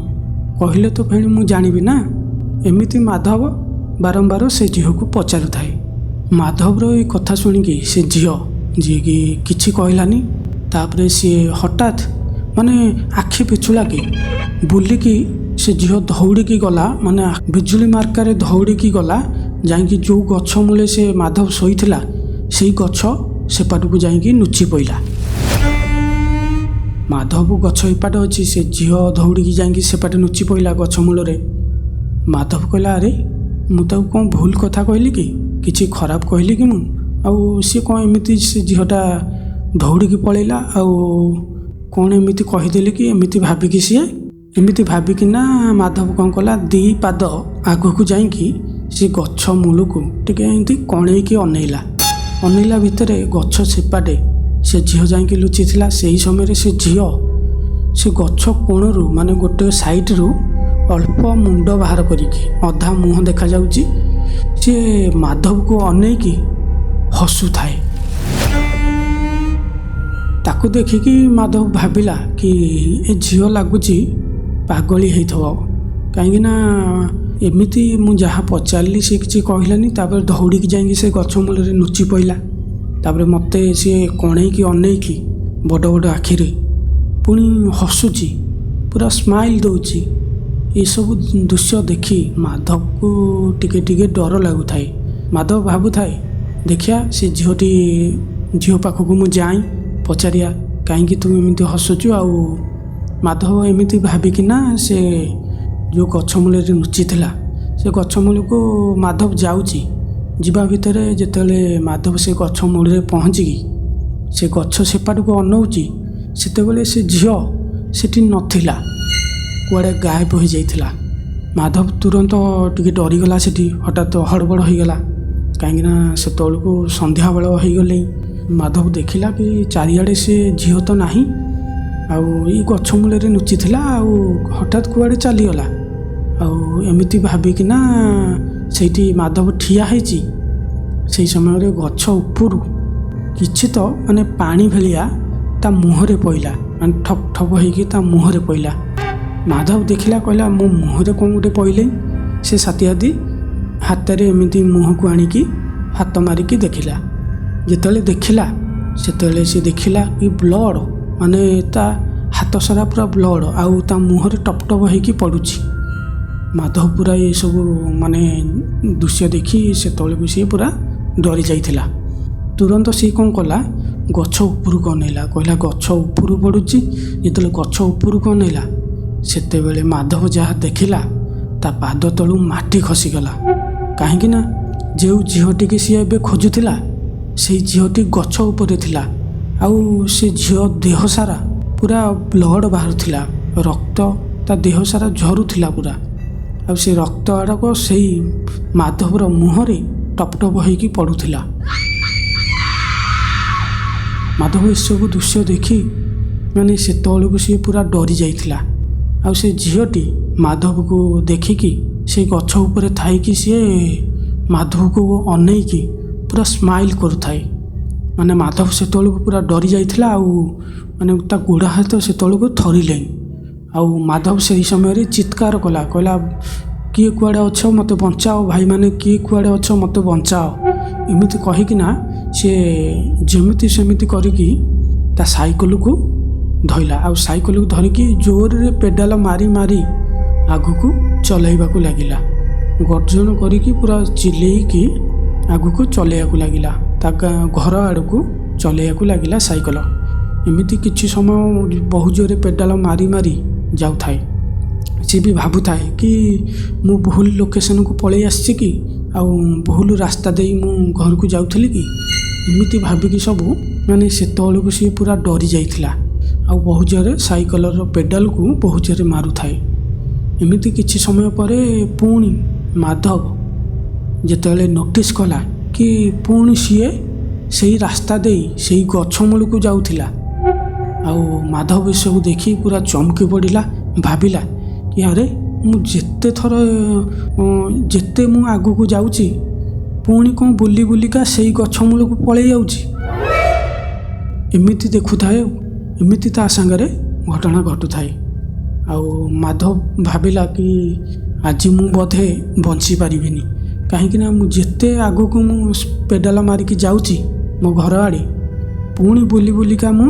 କହିଲେ ତ ଫେଣି ମୁଁ ଜାଣିବି ନା। ଏମିତି ମାଧବ ବାରମ୍ବାର ସେ ଝିଅକୁ ପଚାରୁଥାଏ। ମାଧବର ଏଇ କଥା ଶୁଣିକି ସେ ଝିଅ ଯିଏକି କିଛି କହିଲାନି, ତାପରେ ସିଏ ହଠାତ୍ ମାନେ ଆଖି ପିଛୁଳାକି ବୁଲିକି ସେ ଝିଅ ଦୌଡ଼ିକି ଗଲା, ମାନେ ବିଜୁଳି ମାର୍କାରେ ଦୌଡ଼ିକି ଗଲା, ଯାଇକି ଯେଉଁ ଗଛ ମୂଳେ ସେ ମାଧବ ଶୋଇଥିଲା ସେଇ ଗଛ ସେପାଟକୁ ଯାଇକି ଲୁଚି ପଇଲା। ମାଧବ ଗଛ ଏପାଟେ ଅଛି, ସେ ଝିଅ ଦୌଡ଼ିକି ଯାଇକି ସେପାଟେ ଲୁଚି ପଇଲା ଗଛ ମୂଳରେ। ମାଧବ କହିଲା ଆରେ ମୁଁ ତାକୁ କ'ଣ ଭୁଲ କଥା କହିଲି କି, କିଛି ଖରାପ କହିଲି କି ମୁଁ, ଆଉ ସିଏ କ'ଣ ଏମିତି ସେ ଝିଅଟା ଦୌଡ଼ିକି ପଳେଇଲା, ଆଉ କ'ଣ ଏମିତି କହିଦେଲି କି, ଏମିତି ଭାବିକିନା ମାଧବ କ'ଣ କଲା, 2 ପାଦ ଆଗକୁ ଯାଇକି ସେ ଗଛ ମୂଳକୁ ଟିକେ ଏମିତି କଣେଇକି ଅନେଇଲା ଭିତରେ ଗଛ ସେପାଟେ ସେ ଝିଅ ଯାଇକି ଲୁଚିଥିଲା। ସେହି ସମୟରେ ସେ ଝିଅ ସେ ଗଛ କୋଣରୁ ମାନେ ଗୋଟେ ସାଇଡ଼ରୁ ଅଳ୍ପ ମୁଣ୍ଡ ବାହାର କରିକି ଅଧା ମୁହଁ ଦେଖାଯାଉଛି, ସିଏ ମାଧବକୁ ଅନେଇକି ହସୁଥାଏ। ତାକୁ ଦେଖିକି ମାଧବ ଭାବିଲା କି ଏ ଝିଅ ଲାଗୁଛି ପାଗଳି ହେଇଥିବ, କାହିଁକିନା ଏମିତି ମୁଁ ଯାହା ପଚାରିଲି ସେ କିଛି କହିଲାନି, ତାପରେ ଦୌଡ଼ିକି ଯାଇକି ସେ ଗଛ ମୂଳରେ ଲୁଚି ପଇଲା, ତାପରେ ମୋତେ ସିଏ କଣେଇକି ଅନେଇକି ବଡ଼ ଆଖିରେ ପୁଣି ହସୁଛି, ପୁରା ସ୍ମାଇଲ୍ ଦେଉଛି। ଏସବୁ ଦୃଶ୍ୟ ଦେଖି ମାଧବକୁ ଟିକେ ଡର ଲାଗୁଥାଏ। ମାଧବ ଭାବୁଥାଏ ଦେଖିଆ ସେ ଝିଅ ପାଖକୁ ମୁଁ ଯାଇ ପଚାରିଆ କାହିଁକି ତୁ ଏମିତି ହସୁଛୁ। ଆଉ ମାଧବ ଏମିତି ଭାବିକିନା ସେ ଯେଉଁ ଗଛ ମୂଳରେ ଲୁଚିଥିଲା ସେ ଗଛ ମୂଳକୁ ମାଧବ ଯାଉଛି। ଯିବା ଭିତରେ ଯେତେବେଳେ ମାଧବ ସେ ଗଛ ମୂଳରେ ପହଞ୍ଚିକି ସେ ଗଛ ସେପାଟକୁ ଅନଉଛି, ସେତେବେଳେ ସେ ଝିଅ ସେଠି ନଥିଲା, କୁଆଡ଼େ ଗାୟବ ହୋଇଯାଇଥିଲା। ମାଧବ ତୁରନ୍ତ ଟିକେ ଡରିଗଲା, ସେଠି ହଠାତ୍ ହଡ଼ବଡ଼ ହୋଇଗଲା, କାହିଁକିନା ସେତେବେଳକୁ ସନ୍ଧ୍ୟାବେଳ ହୋଇଗଲେ। ମାଧବ ଦେଖିଲା କି ଚାରିଆଡ଼େ ସେ ଝିଅ ତ ନାହିଁ, ଆଉ ଏଇ ଗଛ ମୂଳରେ ଲୁଚିଥିଲା, ଆଉ ହଠାତ୍ କୁଆଡ଼େ ଚାଲିଗଲା। ଆଉ ଏମିତି ଭାବିକିନା ସେଇଠି ମାଧବ ଠିଆ ହେଇଛି। ସେଇ ସମୟରେ ଗଛ ଉପରୁ କିଛି ତ ମାନେ ପାଣି ଭଳିଆ ତା ମୁହଁରେ ପଇଲା, ମାନେ ଠପ୍ ହେଇକି ତା ମୁହଁରେ ପଇଲା। ମାଧବ ଦେଖିଲା, କହିଲା ମୋ ମୁହଁରେ କ'ଣ ଗୋଟେ ପଇଲେ। ସେ ସାତିଆଦି ହାତରେ ଏମିତି ମୁହଁକୁ ଆଣିକି ହାତ ମାରିକି ଦେଖିଲା। ଯେତେବେଳେ ଦେଖିଲା ସେତେବେଳେ ସେ ଦେଖିଲା କି ବ୍ଲଡ଼ ମାନେ ତା ହାତ ସାରା ପୁରା ବ୍ଲଡ଼ ଆଉ ତା ମୁହଁରେ ଟପ୍ ଟପ୍ ହେଇକି ପଡ଼ୁଛି। ମାଧବ ପୁରା ଏସବୁ ମାନେ ଦୃଶ୍ୟ ଦେଖି ସେତେବେଳକୁ ସିଏ ପୁରା ଡରି ଯାଇଥିଲା। ତୁରନ୍ତ ସିଏ କ'ଣ କଲା, ଗଛ ଉପରକୁ ଅନେଇଲା, କହିଲା ଗଛ ଉପରୁ ପଡ଼ୁଛି। ଯେତେବେଳେ ଗଛ ଉପରକୁ ଅନେଇଲା ସେତେବେଳେ ମାଧବ ଯାହା ଦେଖିଲା ତା ପାଦ ତଳୁ ମାଟି ଖସିଗଲା। କାହିଁକି ନା ଯେଉଁ ଝିଅଟିକି ସିଏ ଏବେ ଖୋଜୁଥିଲା ସେଇ ଝିଅଟି ଗଛ ଉପରେ ଥିଲା। ଆଉ ସେ ଝିଅ ଦେହ ସାରା ପୁରା ବ୍ଲଡ଼ ବାହାରୁଥିଲା, ରକ୍ତ ତା ଦେହ ସାରା ଝରୁଥିଲା ପୁରା। ଆଉ ସେ ରକ୍ତ ଆଡ଼କ ସେଇ ମାଧବର ମୁହଁରେ ଟପ୍ ଟପ୍ ହେଇକି ପଡ଼ୁଥିଲା। ମାଧବ ଏସବୁ ଦୃଶ୍ୟ ଦେଖି ମାନେ ସେତେବେଳକୁ ସିଏ ପୁରା ଡରି ଯାଇଥିଲା। ଆଉ ସେ ଝିଅଟି ମାଧବକୁ ଦେଖିକି ସେଇ ଗଛ ଉପରେ ଥାଇକି ସିଏ ମାଧବକୁ ଅନେଇକି ପୁରା ସ୍ମାଇଲ୍ କରୁଥାଏ। ମାନେ ମାଧବ ସେତେବେଳକୁ ପୁରା ଡରି ଯାଇଥିଲା। ଆଉ ମାନେ ତା ଗୋଡ଼ ହାତ ସେତେବେଳକୁ ଥରିଲେଣି। ଆଉ ମାଧବ ସେହି ସମୟରେ ଚିତ୍କାର କଲା, କହିଲା କିଏ କୁଆଡ଼େ ଅଛ ମୋତେ ବଞ୍ଚାଅ, ଭାଇମାନେ କିଏ କୁଆଡ଼େ ଅଛ ମୋତେ ବଞ୍ଚାଅ। ଏମିତି କହିକିନା ସିଏ ଯେମିତି ସେମିତି କରିକି ତା ସାଇକେଲକୁ ଧଇଲା। ଆଉ ସାଇକେଲକୁ ଧରିକି ଜୋରରେ ପେଡ଼ାଲ ମାରି ମାରି ଆଗକୁ ଚଲେଇବାକୁ ଲାଗିଲା। ଗର୍ଜନ କରିକି ପୁରା ଚିଲେଇକି ଆଗକୁ ଚଲେଇବାକୁ ଲାଗିଲା। ତା ଘର ଆଡ଼କୁ ଚଲେଇବାକୁ ଲାଗିଲା ସାଇକେଲ। ଏମିତି କିଛି ସମୟ ବହୁ ଜୋରରେ ପେଡ଼ାଲ ମାରି ମାରି ଯାଉଥାଏ। ସିଏ ବି ଭାବୁଥାଏ କି ମୁଁ ଭୁଲ ଲୋକେସନକୁ ପଳେଇ ଆସିଛି କି, ଆଉ ଭୁଲ ରାସ୍ତା ଦେଇ ମୁଁ ଘରକୁ ଯାଉଥିଲି କି। ଏମିତି ଭାବିକି ସବୁ ମାନେ ସେତେବେଳକୁ ସିଏ ପୁରା ଡରି ଯାଇଥିଲା। ଆଉ ବହୁ ଜୋରରେ ସାଇକେଲର ପେଡ଼ାଲକୁ ବହୁ ଜୋରରେ ମାରୁଥାଏ। ଏମିତି କିଛି ସମୟ ପରେ ପୁଣି ମାଧବ ଯେତେବେଳେ ନୋଟିସ୍ କଲା କି ପୁଣି ସିଏ ସେଇ ରାସ୍ତା ଦେଇ ସେଇ ଗଛ ମୂଳକୁ ଯାଉଥିଲା। ଆଉ ମାଧବ ଏସବୁ ଦେଖି ପୁରା ଚମକି ପଡ଼ିଲା, ଭାବିଲା କି ଆରେ ମୁଁ ଯେତେ ମୁଁ ଆଗକୁ ଯାଉଛି ପୁଣି କ'ଣ ବୁଲି ବୁଲିକା ସେଇ ଗଛ ମୂଳକୁ ପଳେଇ ଯାଉଛି। ଏମିତି ଦେଖୁଥାଏ, ଏମିତି ତା ସାଙ୍ଗରେ ଘଟଣା ଘଟୁଥାଏ। ଆଉ ମାଧବ ଭାବିଲା କି ଆଜି ମୁଁ ବୋଧେ ବଞ୍ଚିପାରିବିନି, କାହିଁକିନା ମୁଁ ଯେତେ ଆଗକୁ ମୁଁ ପେଡ଼ାଲ ମାରିକି ଯାଉଛି ମୋ ଘର ଆଡ଼େ, ପୁଣି ବୁଲି ବୁଲିକା ମୁଁ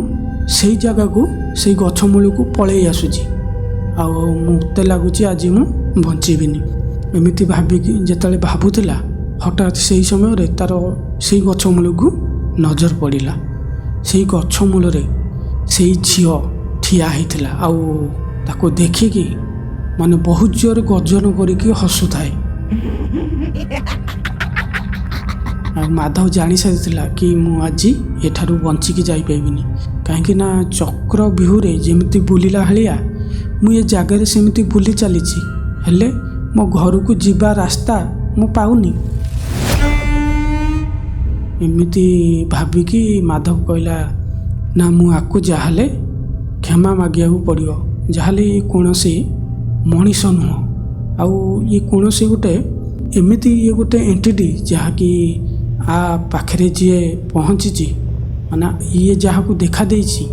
ସେଇ ଜାଗାକୁ ସେଇ ଗଛ ମୂଳକୁ ପଳେଇ ଆସୁଛି। ଆଉ ମୋତେ ଲାଗୁଛି ଆଜି ମୁଁ ବଞ୍ଚିବିନି। ଏମିତି ଭାବିକି ଯେତେବେଳେ ଭାବୁଥିଲା ହଠାତ୍ ସେହି ସମୟରେ ତାର ସେଇ ଗଛ ମୂଳକୁ ନଜର ପଡ଼ିଲା। ସେଇ ଗଛ ମୂଳରେ ସେଇ ଝିଅ ଠିଆ ହେଇଥିଲା। ଆଉ ତାକୁ ଦେଖିକି ମାନେ ବହୁତ ଜୋରରେ ଗର୍ଜନ କରିକି ହସୁଥାଏ। ଆଉ ମାଧବ ଜାଣିସାରିଥିଲା କି ମୁଁ ଆଜି ଏଠାରୁ ବଞ୍ଚିକି ଯାଇପାରିବିନି, କାହିଁକିନା ଚକ୍ର ବିହୁରେ ଯେମିତି ବୁଲିଲା ଭଳିଆ ମୁଁ ଏ ଜାଗାରେ ସେମିତି ବୁଲି ଚାଲିଛି, ହେଲେ ମୋ ଘରକୁ ଯିବା ରାସ୍ତା ମୁଁ ପାଉନି। ଏମିତି ଭାବିକି ମାଧବ କହିଲା ନା ମୁଁ ଆକୁ ଯାହାହେଲେ କ୍ଷମା ମାଗିବାକୁ ପଡ଼ିବ। ଯାହାହେଲେ ଇଏ କୌଣସି ମଣିଷ ନୁହଁ, ଆଉ ଇଏ କୌଣସି ଏମିତି ଗୋଟେ ଏଣ୍ଟିଟି ଯାହାକି ଆ ପାଖରେ ଯିଏ ପହଞ୍ଚିଛି, ମାନେ ଇଏ ଯାହାକୁ ଦେଖା ଦେଇଛି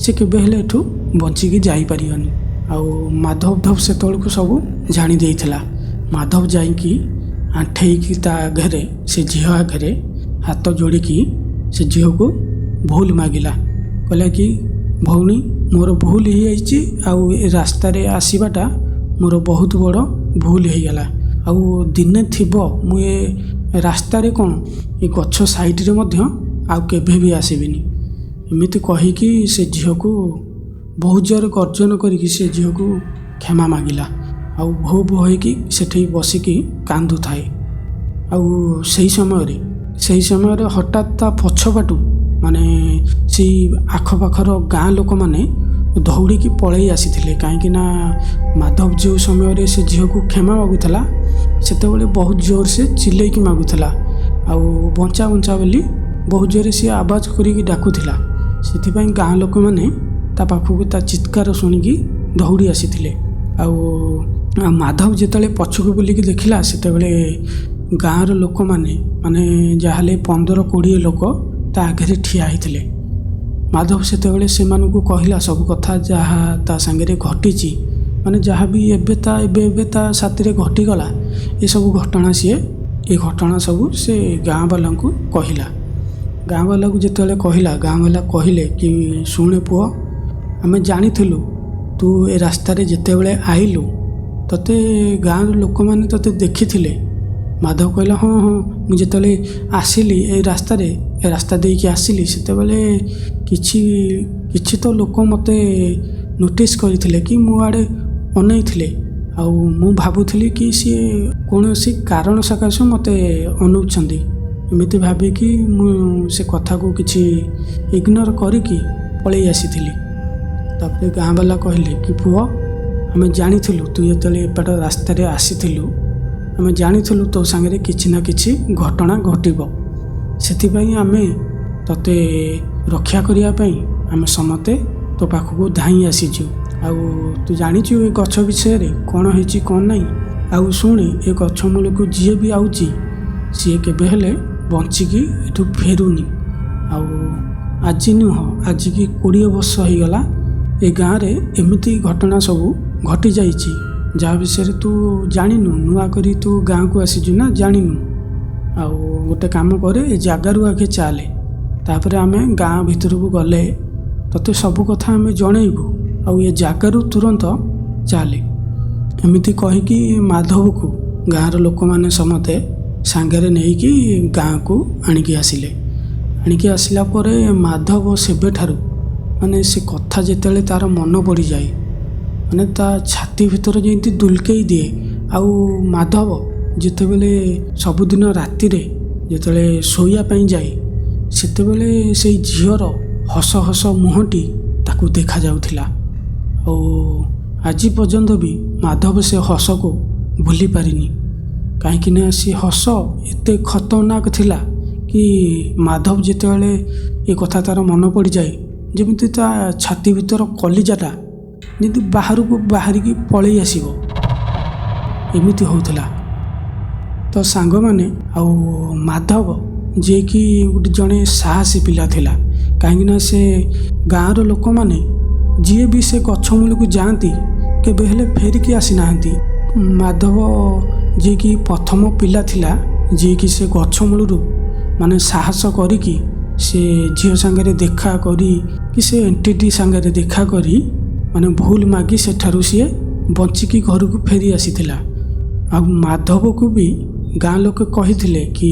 ସେ କେବେ ହେଲେ ଏଠୁ ବଞ୍ଚିକି ଯାଇପାରିବନି। ଆଉ ମାଧବ ସେତେବେଳକୁ ସବୁ ଜାଣି ଦେଇଥିଲା। ମାଧବ ଯାଇକି ଆଣ୍ଠେଇକି ତା ଆଗରେ ସେ ଝିଅ ଆଗରେ ହାତ ଯୋଡ଼ିକି ସେ ଝିଅକୁ ଭୁଲ ମାଗିଲା, କହିଲା କି ଭଉଣୀ ମୋର ଭୁଲ ହେଇଯାଇଛି, ଆଉ ଏ ରାସ୍ତାରେ ଆସିବାଟା ମୋର ବହୁତ ବଡ଼ ଭୁଲ ହେଇଗଲା। ଆଉ ଦିନେ ଥିବ ମୁଁ ଏ ରାସ୍ତାରେ କ'ଣ ଏ ଗଛ ସାଇଡ଼ରେ ମଧ୍ୟ ଆଉ କେବେ ବି ଆସିବିନି। ଏମିତି କହିକି ସେ ଝିଅକୁ ବହୁତ ଜୋରରେ ଗର୍ଜନ କରିକି ସେ ଝିଅକୁ କ୍ଷମା ମାଗିଲା। ଆଉ ଭୋ ଭୋ ହେଇକି ସେଠି ବସିକି କାନ୍ଦୁଥାଏ। ଆଉ ସେହି ସମୟରେ ହଠାତ୍ ତା ପଛପଟୁ ମାନେ ସେଇ ଆଖପାଖର ଗାଁ ଲୋକମାନେ ଦୌଡ଼ିକି ପଳେଇ ଆସିଥିଲେ, କାହିଁକିନା ମାଧବ ଯେଉଁ ସମୟରେ ସେ ଝିଅକୁ କ୍ଷମା ମାଗୁଥିଲା ସେତେବେଳେ ବହୁତ ଜୋର ସେ ଚିଲେଇକି ମାଗୁଥିଲା। ଆଉ ବଞ୍ଚା ବଞ୍ଚା ବୋଲି ବହୁତ ଜୋରରେ ସିଏ ଆବାଜ କରିକି ଡାକୁଥିଲା। ସେଥିପାଇଁ ଗାଁ ଲୋକମାନେ ତା ପାଖକୁ ତା ଚିତ୍କାର ଶୁଣିକି ଦୌଡ଼ି ଆସିଥିଲେ। ଆଉ ମାଧବ ଯେତେବେଳେ ପଛକୁ ବୁଲିକି ଦେଖିଲା ସେତେବେଳେ ଗାଁର ଲୋକମାନେ ମାନେ ଯାହାହେଲେ 15-20 ଲୋକ ତା ଆଗରେ ଠିଆ ହେଇଥିଲେ। ମାଧବ ସେତେବେଳେ ସେମାନଙ୍କୁ କହିଲା ସବୁ କଥା ଯାହା ତା ସାଙ୍ଗରେ ଘଟିଛି, ମାନେ ଯାହା ବି ଏବେ ତା ସାଥିରେ ଘଟିଗଲା ଏସବୁ ଘଟଣା ଏ ଘଟଣା ସବୁ ସେ ଗାଁ ବାଲାଙ୍କୁ କହିଲା। ଗାଁ ବାଲାକୁ ଯେତେବେଳେ କହିଲା, ଗାଁ ବାଲା କହିଲେ କି ଶୁଣେ ପୁଅ, ଆମେ ଜାଣିଥିଲୁ ତୁ ଏ ରାସ୍ତାରେ ଯେତେବେଳେ ଆଇଲୁ ତୋତେ ଗାଁର ଲୋକମାନେ ତୋତେ ଦେଖିଥିଲେ। ମାଧବ କହିଲା ହଁ ହଁ, ମୁଁ ଯେତେବେଳେ ଆସିଲି ଏ ରାସ୍ତା ଦେଇକି ଆସିଲି ସେତେବେଳେ କିଛି ତ ଲୋକ ମୋତେ ନୋଟିସ୍ କରିଥିଲେ କି ମୋ ଆଡ଼େ ଅନେଇଥିଲେ। ଆଉ ମୁଁ ଭାବୁଥିଲି କି ସିଏ କୌଣସି କାରଣ ସକାଶେ ମୋତେ ଅନଉଛନ୍ତି। ଏମିତି ଭାବିକି ମୁଁ ସେ କଥାକୁ କିଛି ଇଗ୍ନୋର କରିକି ପଳେଇ ଆସିଥିଲି। ତାପରେ ଗାଁ ବାଲା କହିଲେ କି ପୁଅ, ଆମେ ଜାଣିଥିଲୁ ତୁ ଯେତେବେଳେ ଏପଟ ରାସ୍ତାରେ ଆସିଥିଲୁ ଆମେ ଜାଣିଥିଲୁ ତୋ ସାଙ୍ଗରେ କିଛି ନା କିଛି ଘଟଣା ଘଟିବ। ସେଥିପାଇଁ ଆମେ ତୋତେ ରକ୍ଷା କରିବା ପାଇଁ ଆମେ ସମସ୍ତେ ତୋ ପାଖକୁ ଧାଇଁ ଆସିଛୁ। ଆଉ ତୁ ଜାଣିଛୁ ଏ ଗଛ ବିଷୟରେ କ'ଣ ହେଇଛି କ'ଣ ନାହିଁ। ଆଉ ଶୁଣି ଏ ଗଛ ମୂଳକୁ ଯିଏ ବି ଆଉଛି ସିଏ କେବେ ହେଲେ ବଞ୍ଚିକି ଏଠୁ ଫେରୁନି। ଆଉ ଆଜି ନୁହଁ, ଆଜିକି 20 ବର୍ଷ ହେଇଗଲା ଏ ଗାଁରେ ଏମିତି ଘଟଣା ସବୁ ଘଟିଯାଇଛି ଯାହା ବିଷୟରେ ତୁ ଜାଣିନୁ। ନୂଆ କରି ତୁ ଗାଁକୁ ଆସିଛୁ ନା, ଜାଣିନୁ। ଆଉ ଗୋଟେ କାମ କରେ, ଏ ଜାଗାରୁ ଆଗେ ଚାଲେ, ତାପରେ ଆମେ ଗାଁ ଭିତରକୁ ଗଲେ ତୋତେ ସବୁ କଥା ଆମେ ଜଣେଇବୁ। ଆଉ ଏ ଜାଗାରୁ ତୁରନ୍ତ ଚାଲେ। ଏମିତି କହିକି ମାଧବକୁ ଗାଁର ଲୋକମାନେ ସମସ୍ତେ ସାଙ୍ଗରେ ନେଇକି ଗାଁକୁ ଆଣିକି ଆସିଲେ। ଆଣିକି ଆସିଲା ପରେ ମାଧବ ସେବେଠାରୁ ମାନେ ସେ କଥା ଯେତେବେଳେ ତାର ମନେ ପଡ଼ିଯାଏ ମାନେ ତା ଛାତି ଭିତରେ ଯେମିତି ଦୁଲକେଇ ଦିଏ। ଆଉ ମାଧବ ଯେତେବେଳେ ସବୁଦିନ ରାତିରେ ଯେତେବେଳେ ଶୋଇବା ପାଇଁ ଯାଏ ସେତେବେଳେ ସେଇ ଝିଅର ହସ ହସ ମୁହଁଟି ତାକୁ ଦେଖାଯାଉଥିଲା। ଆଉ ଆଜି ପର୍ଯ୍ୟନ୍ତ ବି ମାଧବ ସେ ହସକୁ ଭୁଲି ପାରିନି। କାହିଁକିନା ସେ ହସ ଏତେ ଖତରନାକ ଥିଲା କି ମାଧବ ଯେତେବେଳେ ଏ କଥା ତାର ମନେ ପଡ଼ିଯାଏ ଯେମିତି ତା ଛାତି ଭିତର କଲିଜାଟା ଯେମିତି ବାହାରକୁ ବାହାରିକି ପଳେଇ ଆସିବ, ଏମିତି ହେଉଥିଲା। ତ ସାଙ୍ଗମାନେ ଆଉ ମାଧବ ଯିଏକି ଗୋଟେ ଜଣେ ସାହସୀ ପିଲା ଥିଲା, କାହିଁକିନା ସେ ଗାଁର ଲୋକମାନେ ଯିଏ ବି ସେ ଗଛ ମୂଳକୁ ଯାଆନ୍ତି କେବେ ହେଲେ ଫେରିକି ଆସିନାହାନ୍ତି। ମାଧବ ଯିଏକି ପ୍ରଥମ ପିଲା ଥିଲା ଯିଏକି ସେ ଗଛ ମୂଳରୁ ମାନେ ସାହସ କରିକି ସେ ଝିଅ ସାଙ୍ଗରେ ଦେଖା କରି କି ସେ ଏଣ୍ଟିଟି ସାଙ୍ଗରେ ଦେଖା କରି ମାନେ ଭୁଲ ମାଗି ସେଠାରୁ ସିଏ ବଞ୍ଚିକି ଘରକୁ ଫେରି ଆସିଥିଲା। ଆଉ ମାଧବକୁ ବି ଗାଁ ଲୋକ କହିଥିଲେ କି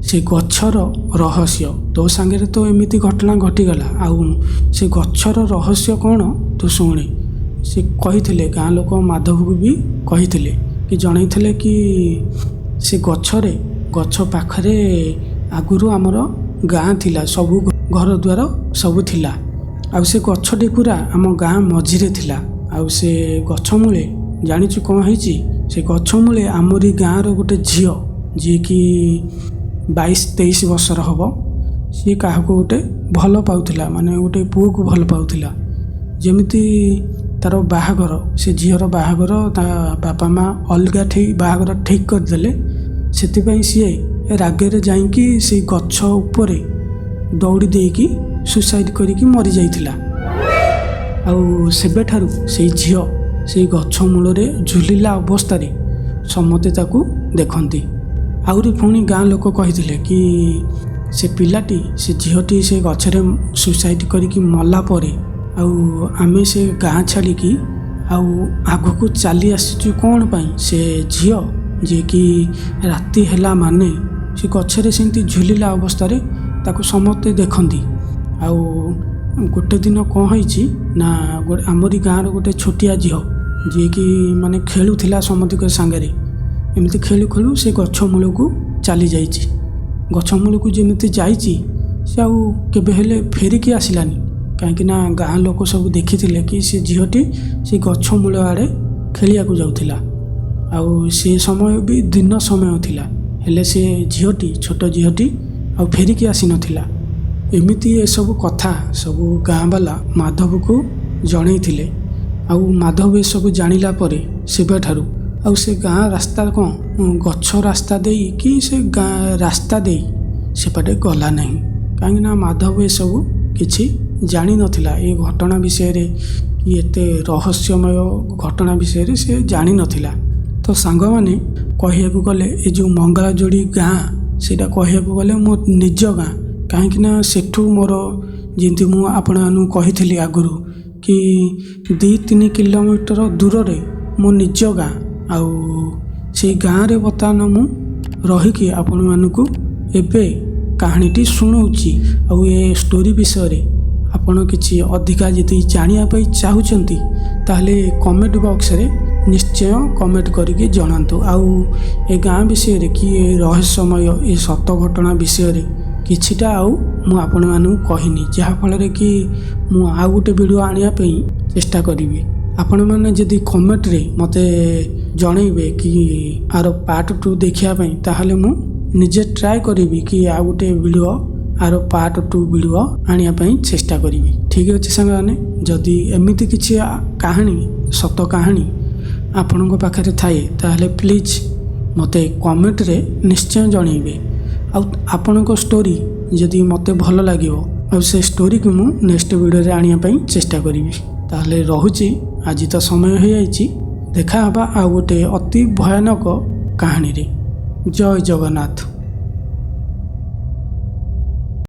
ସେ ଗଛର ରହସ୍ୟ, ତୋ ସାଙ୍ଗରେ ତ ଏମିତି ଘଟଣା ଘଟିଗଲା, ଆଉ ସେ ଗଛର ରହସ୍ୟ କ'ଣ ତୁ ଶୁଣେ। ସେ କହିଥିଲେ, ଗାଁ ଲୋକ ମାଧବକୁ ବି କହିଥିଲେ କି ଜଣେଇଥିଲେ କି ସେ ଗଛ ପାଖରେ ଆଗରୁ ଆମର ଗାଁ ଥିଲା, ସବୁ ଘର ଦ୍ୱାର ସବୁ ଥିଲା। ଆଉ ସେ ଗଛଟି ପୁରା ଆମ ଗାଁ ମଝିରେ ଥିଲା। ଆଉ ସେ ଗଛ ମୂଳେ ଜାଣିଛୁ କ'ଣ ହେଇଛି? ସେ ଗଛ ମୂଳେ ଆମରି ଗାଁର ଗୋଟେ ଝିଅ ଯିଏକି 22-23 ବର୍ଷର ହେବ, ସିଏ କାହାକୁ ଗୋଟେ ଭଲ ପାଉଥିଲା, ମାନେ ଗୋଟେ ପୁଅକୁ ଭଲ ପାଉଥିଲା। ଯେମିତି ତାର ବାହାଘର, ସେ ଝିଅର ବାହାଘର ତା ବାପା ମା ଅଲଗା ବାହାଘର ଠିକ୍ କରିଦେଲେ। ସେଥିପାଇଁ ସିଏ ରାଗରେ ଯାଇକି ସେଇ ଗଛ ଉପରେ ଦୌଡ଼ି ଦେଇକି ସୁସାଇଡ଼ କରିକି ମରିଯାଇଥିଲା। ଆଉ ସେବେଠାରୁ ସେଇ ଝିଅ ସେଇ ଗଛ ମୂଳରେ ଝୁଲିଲା ଅବସ୍ଥାରେ ସମସ୍ତେ ତାକୁ ଦେଖନ୍ତି। ଆହୁରି ପୁଣି ଗାଁ ଲୋକ କହିଥିଲେ କି ସେ ପିଲାଟି, ସେ ଝିଅଟି ସେ ଗଛରେ ସୁସାଇଡ଼ କରିକି ମଲା ପରେ ଆଉ ଆମେ ସେ ଗାଁ ଛାଡ଼ିକି ଆଉ ଆଗକୁ ଚାଲି ଆସିଛୁ କ'ଣ ପାଇଁ? ସେ ଝିଅ ଯିଏକି ରାତି ହେଲା ମାନେ ସେ ଗଛରେ ସେମିତି ଝୁଲିଲା ଅବସ୍ଥାରେ ତାକୁ ସମସ୍ତେ ଦେଖନ୍ତି। ଆଉ ଗୋଟେ ଦିନ କ'ଣ ହେଇଛି ନା, ଆମରି ଗାଁର ଗୋଟେ ଛୋଟିଆ ଝିଅ ଯିଏକି ମାନେ ଖେଳୁଥିଲା ସମସ୍ତଙ୍କ ସାଙ୍ଗରେ, ଏମିତି ଖେଳୁ ଖେଳୁ ସେ ଗଛ ମୂଳକୁ ଚାଲି ଯାଇଛି। ଗଛ ମୂଳକୁ ଯେମିତି ଯାଇଛି ସେ ଆଉ କେବେ ହେଲେ ଫେରିକି ଆସିଲାନି। କାହିଁକିନା ଗାଁ ଲୋକ ସବୁ ଦେଖିଥିଲେ କି ସେ ଝିଅଟି ସେ ଗଛ ମୂଳ ଆଡ଼େ ଖେଳିବାକୁ ଯାଉଥିଲା। ଆଉ ସେ ସମୟ ବି ଦିନ ସମୟ ଥିଲା, ହେଲେ ସେ ଝିଅଟି, ଛୋଟ ଝିଅଟି ଆଉ ଫେରିକି ଆସିନଥିଲା। ଏମିତି ଏସବୁ କଥା ସବୁ ଗାଁ ବାଲା ମାଧବକୁ ଜଣେଇଥିଲେ। ଆଉ ମାଧବ ଏସବୁ ଜାଣିଲା ପରେ ସେବେଠାରୁ ଆଉ ସେ ଗାଁ ରାସ୍ତା କ'ଣ ଗଛ ରାସ୍ତା ଦେଇ କି ସେ ଗାଁ ରାସ୍ତା ଦେଇ ସେପଟେ ଗଲା ନାହିଁ। କାହିଁକିନା ମାଧବ ଏସବୁ କିଛି ଜାଣିନଥିଲା। ଏ ଘଟଣା ବିଷୟରେ କି ଏତେ ରହସ୍ୟମୟ ଘଟଣା ବିଷୟରେ ସେ ଜାଣିନଥିଲା। ତ ସାଙ୍ଗମାନେ କହିବାକୁ ଗଲେ ଏ ଯେଉଁ ମଙ୍ଗଳାଯୋଡ଼ି ଗାଁ, ସେଇଟା କହିବାକୁ ଗଲେ ମୋ ନିଜ ଗାଁ। କାହିଁକିନା ସେଠୁ ମୋର ଯେମିତି ମୁଁ ଆପଣମାନଙ୍କୁ କହିଥିଲି ଆଗରୁ कि 2-3 କିଲୋମିଟର ଦୂରରେ ମୋ ନିଜ ଗାଁ। ଆଉ ସେଇ ଗାଁରେ ବର୍ତ୍ତମାନ ମୁଁ ରହିକି ଆପଣମାନଙ୍କୁ ଏବେ କାହାଣୀଟି ଶୁଣାଉଛି। ଆଉ ଏ ଷ୍ଟୋରି ବିଷୟରେ ଆପଣ କିଛି ଅଧିକା ଯଦି ଜାଣିବା ପାଇଁ ଚାହୁଁଛନ୍ତି ତାହେଲେ କମେଣ୍ଟ ବକ୍ସରେ ନିଶ୍ଚୟ କମେଣ୍ଟ କରିକି ଜଣାନ୍ତୁ। ଆଉ ଏ ଗାଁ ବିଷୟରେ କି ଏ ରହସ୍ୟମୟ ଏ ସତ ଘଟଣା ବିଷୟରେ କିଛିଟା ଆଉ ମୁଁ ଆପଣମାନଙ୍କୁ କହିନି, ଯାହାଫଳରେ କି ମୁଁ ଆଉ ଗୋଟେ ଭିଡ଼ିଓ ଆଣିବା ପାଇଁ ଚେଷ୍ଟା କରିବି। ଆପଣମାନେ ଯଦି କମେଣ୍ଟରେ ମୋତେ ଜଣେଇବେ କି ଆର ପାର୍ଟ 2 ଦେଖିବା ପାଇଁ, ତାହେଲେ ମୁଁ ନିଜେ ଟ୍ରାଏ କରିବି କି ଆଉ ଗୋଟେ ଭିଡ଼ିଓ ଆର ପାର୍ଟ 2 ଭିଡ଼ିଓ ଆଣିବା ପାଇଁ ଚେଷ୍ଟା କରିବି। ଠିକ୍ ଅଛି ସାଙ୍ଗମାନେ, ଯଦି ଏମିତି କିଛି କାହାଣୀ ସତ କାହାଣୀ ଆପଣଙ୍କ ପାଖରେ ଥାଏ ତାହେଲେ ପ୍ଲିଜ୍ ମୋତେ କମେଣ୍ଟରେ ନିଶ୍ଚୟ ଜଣେଇବେ। ଆଉ ଆପଣଙ୍କ ଷ୍ଟୋରି ଯଦି ମୋତେ ଭଲ ଲାଗିବ ଆଉ ସେ ଷ୍ଟୋରିକୁ ମୁଁ ନେକ୍ସଟ ଭିଡ଼ିଓରେ ଆଣିବା ପାଇଁ ଚେଷ୍ଟା କରିବି। ତାହେଲେ ରହୁଛି, ଆଜି ତ ସମୟ ହୋଇଯାଇଛି। ଦେଖା ହେବା ଆଉ ଗୋଟେ ଅତି ଭୟାନକ କାହାଣୀରେ। ଜୟ ଜଗନ୍ନାଥ।